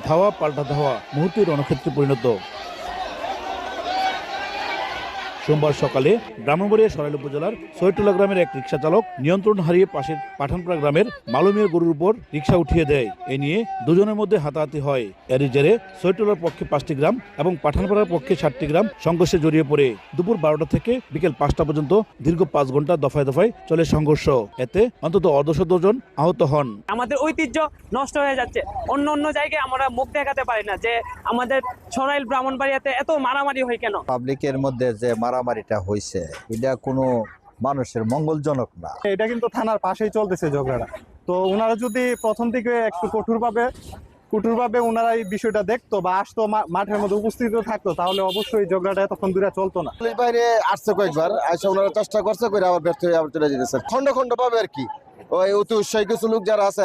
ধাওয়া পাল্টা ধাওয়া মুহূর্তেই রণক্ষেত্রে পরিণত। সোমবার সকালে ব্রাহ্মণবাড়িয়া সরাইল উপজেলার সৈয়দটোলা গ্রামের এক রিকশা চালক নিয়ন্ত্রণ হারিয়ে পাশের পাঠানপাড়া গ্রামের মালুমিয়ার গরুর উপর রিকশা উঠিয়ে দেয়। এ নিয়ে দুজনের মধ্যে হাতাহাতি হয়। এরই জেরে সৈয়দটোলার পক্ষে 5টি গ্রাম এবং পাঠানপাড়ার পক্ষে 7টি গ্রাম সংঘর্ষে জড়িয়ে পড়ে। দুপুর 12টা থেকে বিকেল 5টা পর্যন্ত দীর্ঘ 5 ঘন্টা দফায় দফায় চলে সংঘর্ষ। এতে অন্তত অর্ধশত জন আহত হন। আমাদের ঐতিহ্য নষ্ট হয়ে যাচ্ছে। অন্য অন্য জায়গায় আমরা মুখ দেখাতে পারি না যে আমাদের সরাইল ব্রাহ্মণবাড়িয়াতে এত মারামারি হয় কেন। পাবলিকের মধ্যে যে মারামারিটা হয়েছে এটা কোনো মানুষের মঙ্গলজনক না। এটা কিন্তু থানার পাশেই চলতেছে ঝগড়াটা। তো ওনারা যদি প্রথম থেকে একটু কঠোরভাবে ওনারা এই বিষয়টা দেখতো বা আসতো, মাঠের মধ্যে উপস্থিত থাকতো, তাহলে অবশ্যই ঝগড়াটা এতক্ষণ দূরে চলতো না। পুলিশ বাইরে আসছে কয়েকবার, আসে ওনারা চেষ্টা করছে করে আবার ব্যর্থ হয়ে আবার চলে যেতেছে। খন্ড খন্ড পাবে আর কি, ওই অতি উৎসাহী কিছু লোক যারা আছে